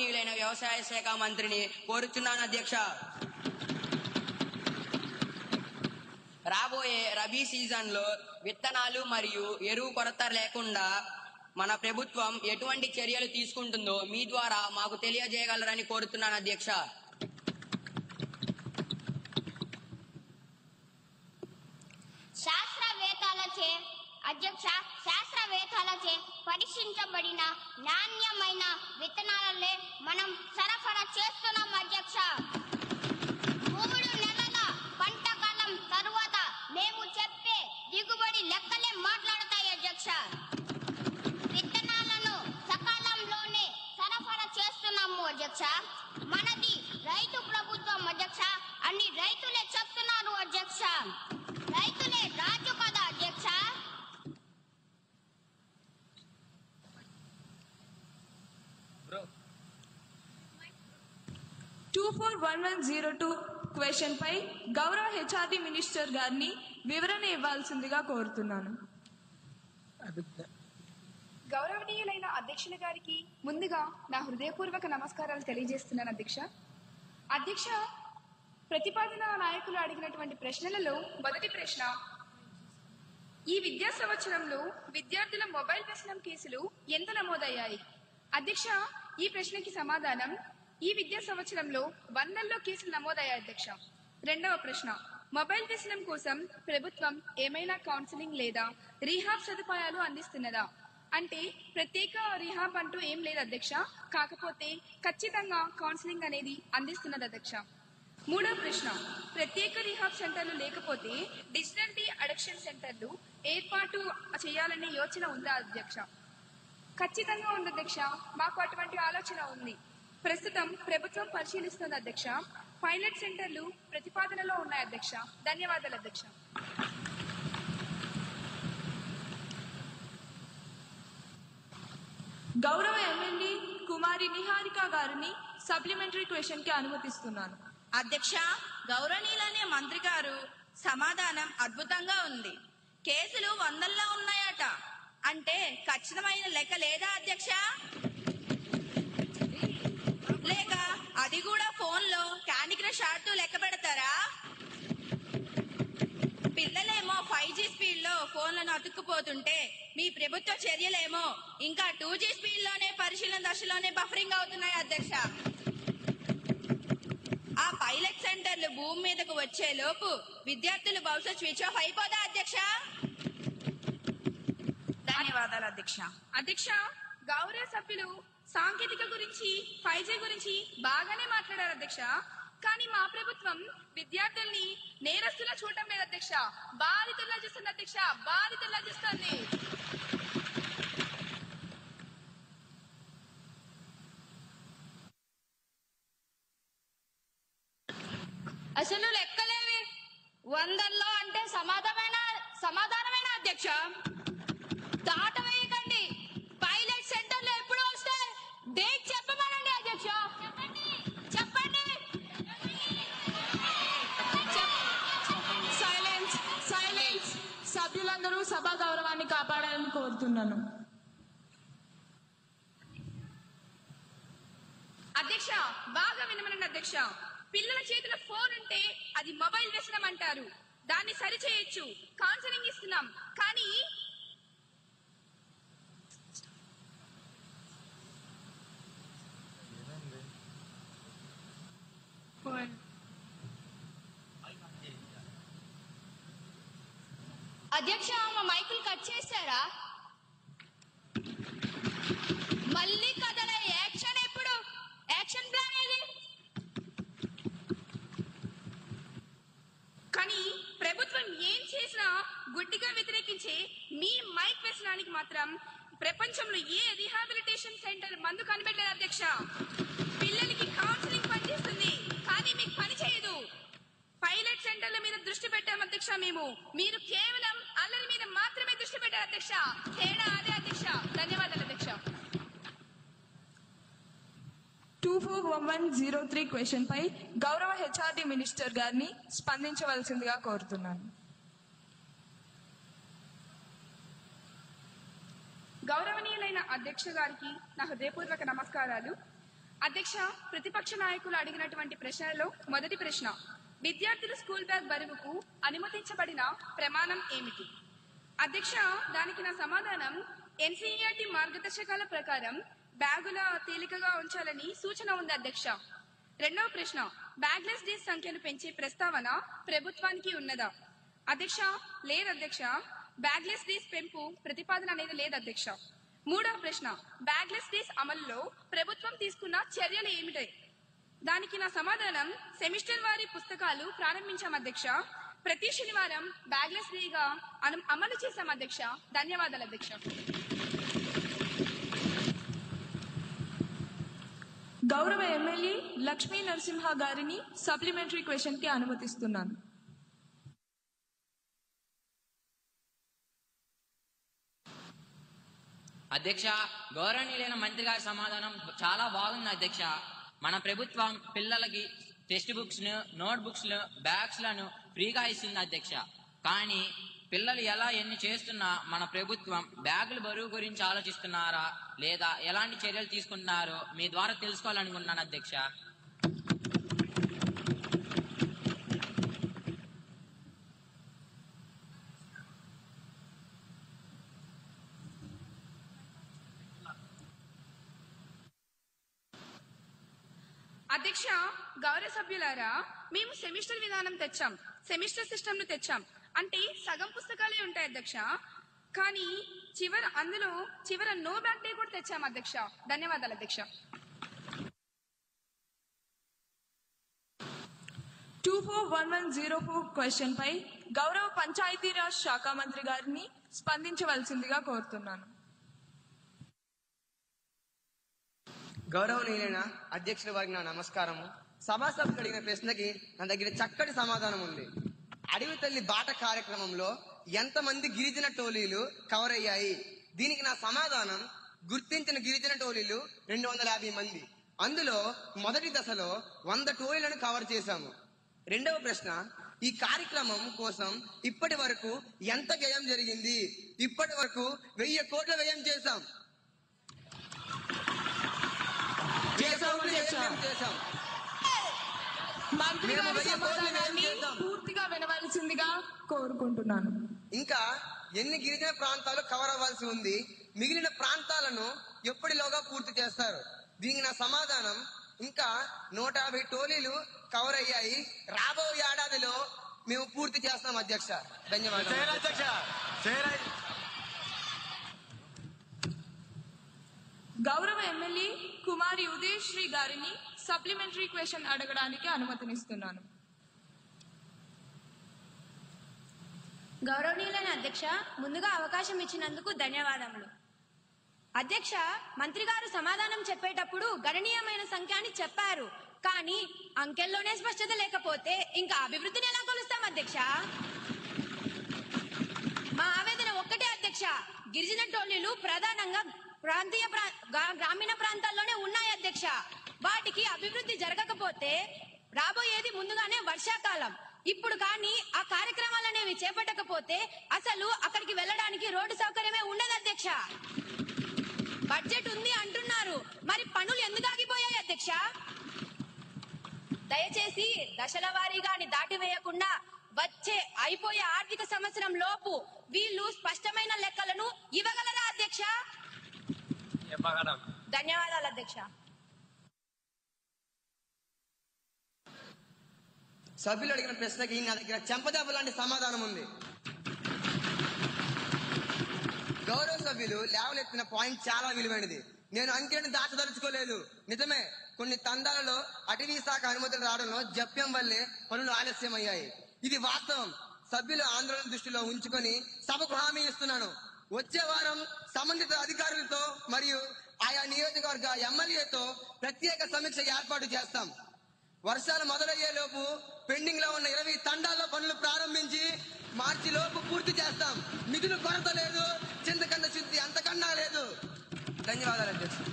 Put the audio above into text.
గౌరవనీయులైన వ్యవసాయ శాఖ మంత్రిని కోరుచున్నాను అధ్యక్ష. రాబోయే రబీ సీజన్లో విత్తనాలు మరియు ఎరువు కొరత లేకుండా మన ప్రభుత్వం ఎటువంటి చర్యలు తీసుకుంటుందో మీ ద్వారా మాకు తెలియజేయగలరని కోరుతున్నాను అధ్యక్ష. శాస్త్రవేత్తలచే పరీక్షించబడిన నాణ్యమైన విత్తనాలనే మనం సరఫరా చేస్తున్నాం అధ్యక్ష. 3 నెలల పంట కాలం తరువాత మేము చెప్పే దిగుబడి లెక్కలే మాట్లాడతాయి అధ్యక్ష. విత్తనాలను సకాలంలోనే సరఫరా చేస్తున్నాము అధ్యక్ష. మనది రైతు ప్రభుత్వం అధ్యక్ష. అన్ని రైతులే చెప్తున్నారు అధ్యక్ష. రైతులే రాజు కదా అధ్యక్ష. Bro. 241102 క్వశ్చన్ పై గౌరవ హెచ్ఆర్డి మినిస్టర్ గారిని వివరణ ఇవ్వాల్సిందిగా కోరుతున్నాను. గౌరవనీయులైన అధ్యక్షుల గారికి ముందుగా నా హృదయపూర్వక నమస్కారాలు తెలియజేస్తున్నాను అధ్యక్ష. అధ్యక్ష, ప్రతిపాదన నాయకులు అడిగినటువంటి ప్రశ్నలలో మొదటి ప్రశ్న, ఈ విద్యా సంవత్సరంలో విద్యార్థుల మొబైల్ వ్యసనం కేసులు ఎంత నమోదయ్యాయి? అధ్యక్ష, ఈ ప్రశ్నకి సమాధానం, ఈ విద్యా సంవత్సరంలో 100లో కేసులు నమోదయ్యాయి అధ్యక్ష. రెండవ ప్రశ్న, మొబైల్ వ్యసనం కోసం ప్రభుత్వం ఏమైనా కౌన్సిలింగ్ లేదా రీహాబ్ సదుపాయాలు అందిస్తున్నదా? అంటే ప్రత్యేక రీహాబ్ అంటూ ఏం లేదు అధ్యక్ష, కాకపోతే ఖచ్చితంగా కౌన్సిలింగ్ అనేది అందిస్తున్నది అధ్యక్ష. మూడవ ప్రశ్న, ప్రత్యేక రీహాబ్ సెంటర్లు లేకపోతే డిజిటల్ డి అడిక్షన్ సెంటర్లు ఏర్పాటు చేయాలనే యోచన ఉందా అధ్యక్ష? ఖచ్చితంగా ఉంది అధ్యక్ష, మాకు అటువంటి ఆలోచన ఉంది. ప్రస్తుతం ప్రభుత్వం పరిశీలిస్తుంది అధ్యక్ష. పైలట్ సెంటర్లు ప్రతిపాదనలో ఉన్నాయి అధ్యక్ష. ధన్యవాదాలు అధ్యక్ష. గౌరవ ఎమ్మెల్యే కుమారి నిహారిక గారిని సప్లిమెంటరీ క్వశ్చన్ కి అనుమతిస్తున్నాను. అధ్యక్ష, గౌరవనీయులనే మంత్రి గారు సమాధానం అద్భుతంగా ఉంది. కేసులు 100లో ఉన్నాయట అంటే ఖచ్చితమైన లెక్క లేదా అధ్యక్ష? లేక అది కూడా ఫోన్లో క్యాండీ క్రష్ ఆడుతూ లెక్క పెడతారా? పిల్లలేమో 5G స్పీడ్లో ఫోన్లను అతుక్కుపోతుంటే మీ ప్రభుత్వ చర్యలేమో ఇంకా 2G స్పీడ్లోనే పరిశీలన దశలోనే బఫరింగ్ అవుతున్నాయి అధ్యక్ష. ఆ పైలట్ సెంటర్లు భూమి మీదకు వచ్చే లోపు విద్యార్థుల భవిష్యత్ స్విచ్ ఆఫ్ అయిపోదా అధ్యక్ష? ధన్యవాదాలు అధ్యక్ష. అధ్యక్ష, గౌరవ సభ్యులు సాంకేతిక గురించి 5G గురించి బాగానే మాట్లాడారు అధ్యక్ష. కానీ మా ప్రభుత్వం విద్యార్థుల్ని నేరస్తులా చూడటం లేదు అధ్యక్ష, బాధితుల్లా చూస్తుంది అధ్యక్ష, బాధితుల్లా చూస్తుంది. అసలు లెక్కలేవి 100లో అంటే సమాధానమైన అధ్యక్ష. దాట వేయకండి. పైలట్ సెంటర్లు ఎప్పుడు వస్తాయి? డేట్ చెప్పమనండి అధ్యక్ష. చెప్పండి. Silence silence. సభ్యులందరూ సభా గౌరవాన్ని కాపాడాలని కోరుతున్నాను. అధ్యక్ష, బాగా వినమనండి అధ్యక్ష. పిల్లల చేతిలో ఫోన్ ఉంటే అది మొబైల్ వ్యసనం అంటారు. దాన్ని సరిచేయొచ్చు, కౌన్సిలింగ్ ఇస్తున్నాం. కానీ అధ్యక్ష, మా మైకులు కట్ చేశారా? మళ్ళీ కదల యాక్షన్ ఎప్పుడు? యాక్షన్ ప్లాన్ ఏది? కానీ ప్రభుత్వం ఏం చేసినా గుడ్డిగా వ్యతిరేకించే మీ మైక్ వ్యసనానికి మాత్రం ప్రపంచంలో ఏ రిహాబిలిటేషన్ సెంటర్ మందు కనిపెట్టలేదు అధ్యక్ష. పిల్లలకి కౌన్సిలింగ్ పనిచేస్తుంది, కానీ మీకు పని చేయదు. పైలట్ సెంటర్ల మీద దృష్టి పెట్టాం అధ్యక్ష మేము. మీరు కేవలం అల్లరి మీద మాత్రమే దృష్టి పెట్టారు అధ్యక్ష. తేడా అదే అధ్యక్ష. ధన్యవాదాలు అధ్యక్ష. 241103 క్వశ్చన్ పై గౌరవ హెచ్ఆర్డి మినిస్టర్ గారిని స్పందించవలసిందిగా కోరుతున్నాను. గౌరవనీయులైన అధ్యక్ష గారికి నా హృదయపూర్వక నమస్కారాలు. అధ్యక్ష, ప్రతిపక్ష నాయకులు అడిగినటువంటి ప్రశ్నలలో మొదటి ప్రశ్న, విద్యార్థులు స్కూల్ బ్యాగ్ బరువుకు అనుమతించబడిన ప్రమాణం ఏమిటి? అధ్యక్ష, దానికి నా సమాధానం ఎన్సీఈఆర్టీ మార్గదర్శకాల ప్రకారం బ్యాగుల తేలికగా ఉంచాలని సూచన ఉంది అధ్యక్ష. రెండవ ప్రశ్న, బ్యాగ్లెస్ డేస్ సంఖ్యను పెంచే ప్రస్తావన ప్రభుత్వానికి ఉన్నదా? అధ్యక్ష, లేదు అధ్యక్ష. బ్యాగ్లెస్ డేస్ పెంపు ప్రతిపాదన అనేది లేదు అధ్యక్ష. మూడవ ప్రశ్న, బ్యాగ్లెస్ డేస్ అమలులో ప్రభుత్వం తీసుకున్న చర్యలు ఏమిటి? దానికి నా సమాధానం సెమిస్టర్ వారి పుస్తకాలు ప్రారంభించాం అధ్యక్ష. ప్రతి శనివారం బ్యాగ్లెస్ డేగా అమలు చేశాం అధ్యక్ష. ధన్యవాదాలు అధ్యక్ష. గౌరవ ఎమ్మెల్యే లక్ష్మీ నరసింహ గారిని సప్లిమెంటరీ క్వశ్చన్ కి అనుమతిస్తున్నాను. అధ్యక్ష, గౌరవనీయులైన మంత్రి గారి సమాధానం చాలా బాగుంది అధ్యక్ష. మన ప్రభుత్వం పిల్లలకి టెక్స్ట్ బుక్స్ ను, నోట్ బుక్స్ ను, బ్యాగ్స్ లను ఫ్రీగా ఇస్తుంది అధ్యక్ష. కానీ పిల్లలు ఎలా ఎన్ని చేస్తున్నా మన ప్రభుత్వం బ్యాగుల బరువు గురించి ఆలోచిస్తున్నారా లేదా ఎలాంటి చర్యలు తీసుకుంటున్నారో మీ ద్వారా తెలుసుకోవాలనుకుంటున్నాను అధ్యక్ష. అధ్యక్ష, గౌరవ సభ్యులారా, మేము సెమిస్టర్ విధానం తెచ్చాం, సెమిస్టర్ సిస్టమ్ ను తెచ్చాం. అంటే సగం పుస్తకాలే ఉంటాయి అధ్యక్ష. కానీ చివర నో బ్యాక్ డే కూడా తెచ్చాం అధ్యక్ష. ధన్యవాదాలు అధ్యక్ష. 241104 క్వశ్చన్ పై గౌరవ పంచాయతీరాజ్ శాఖ మంత్రి గారిని స్పందించవలసిందిగా కోరుతున్నాను. గౌరవనీయులైన అధ్యక్షుల వారికి నా నమస్కారము. సభాసభకు అడిగిన ప్రశ్నకి నా దగ్గర చక్కటి సమాధానం ఉంది. అడవి తల్లి బాట కార్యక్రమంలో ఎంతమంది గిరిజన టోలీలు కవర్ అయ్యాయి? దీనికి నా సమాధానం, గుర్తించిన గిరిజన టోలీలు 250 మంది. అందులో మొదటి దశలో 100 టోలీలను కవర్ చేశాము. రెండవ ప్రశ్న, ఈ కార్యక్రమం కోసం ఇప్పటి వరకు ఎంత వ్యయం జరిగింది? ఇప్పటి వరకు 1000 కోట్ల వ్యయం చేశాం. మంత్రి గారి సమాధానాన్ని పూర్తిగా వినవలసిందిగా కోరుకుంటున్నాను. ఇంకా ఎన్ని గిరిజన ప్రాంతాలు కవర్ అవ్వాల్సి ఉంది? మిగిలిన ప్రాంతాలను ఎప్పటిలోగా పూర్తి చేస్తారు? దీనికి నా సమాధానం, ఇంకా 150 టోలీలు కవర్ అయ్యాయి. రాబోయే ఏడాదిలో మేము పూర్తి చేస్తాం అధ్యక్ష. ధన్యవాదాలు. గౌరవ ఎమ్మెల్యే కుమారి ఉదయశ్రీ గారిని సప్లిమెంటరీ క్వశ్చన్ అడగడానికి అనుమతినిస్తున్నాను. గౌరవనీయులైన అధ్యక్ష, ముందుగా అవకాశం ఇచ్చినందుకు ధన్యవాదములు. అధ్యక్ష, మంత్రి గారు సమాధానం చెప్పేటప్పుడు గణనీయమైన సంఖ్య అని చెప్పారు. కానీ అంకెల్లోనే స్పష్టత లేకపోతే ఇంకా అభివృద్ధిని ఎలా కొలుస్తాం అధ్యక్ష? మా ఆవేదన ఒక్కటే అధ్యక్ష, గిరిజన టోలీలు ప్రధానంగా గ్రామీణ ప్రాంతాల్లోనే ఉన్నాయి అధ్యక్ష. వాటికి అభివృద్ధి జరగకపోతే రాబోయేది ముందుగానే వర్షాకాలం. ఇప్పుడు కానీ ఆ కార్యక్రమాలు అనేవి చేపట్టకపోతే అసలు అక్కడికి వెళ్ళడానికి రోడ్డు సౌకర్యమే ఉండదు అధ్యక్ష. బడ్జెట్ ఉంది అంటున్నారు, మరి పనులు ఎందుకు ఆగిపోయాయి అధ్యక్ష? దయచేసి దశల వారీగాని దాటివేయకుండా వచ్చే అయిపోయే ఆర్థిక సంవత్సరం లోపు వీళ్ళు స్పష్టమైన లెక్కలను ఇవ్వగలరా అధ్యక్ష? ధన్యవాదాలు అధ్యక్ష. సభ్యులు అడిగిన ప్రశ్నకి నా దగ్గర చెంపదెబ్బ లాంటి సమాధానం ఉంది. గౌరవ సభ్యులు లేవలెత్తిన పాయింట్ చాలా విలువైనది. నేను అంకెలను దాచదలుచుకోలేదు. నిజమే, కొన్ని తండాలలో అటవీ శాఖ అనుమతులు రావడంలో జప్యం వల్లే పనులు ఆలస్యమయ్యాయి. ఇది వాస్తవం. సభ్యుల ఆందోళన దృష్టిలో ఉంచుకొని సభకు హామీ ఇస్తున్నాను, వచ్చే వారం సంబంధిత అధికారులతో మరియు ఆయా నియోజకవర్గ ఎమ్మెల్యేతో ప్రత్యేక సమీక్ష ఏర్పాటు చేస్తాం. వర్షాలు మొదలయ్యే లోపు పెండింగ్ లో ఉన్న 20 తండాల్లో పనులు ప్రారంభించి మార్చి లోపు పూర్తి చేస్తాం. నిధులు కొరత లేదు, చింతకన్నా శుద్ధి అంతకన్నా లేదు. ధన్యవాదాలు అధ్యక్షుడు.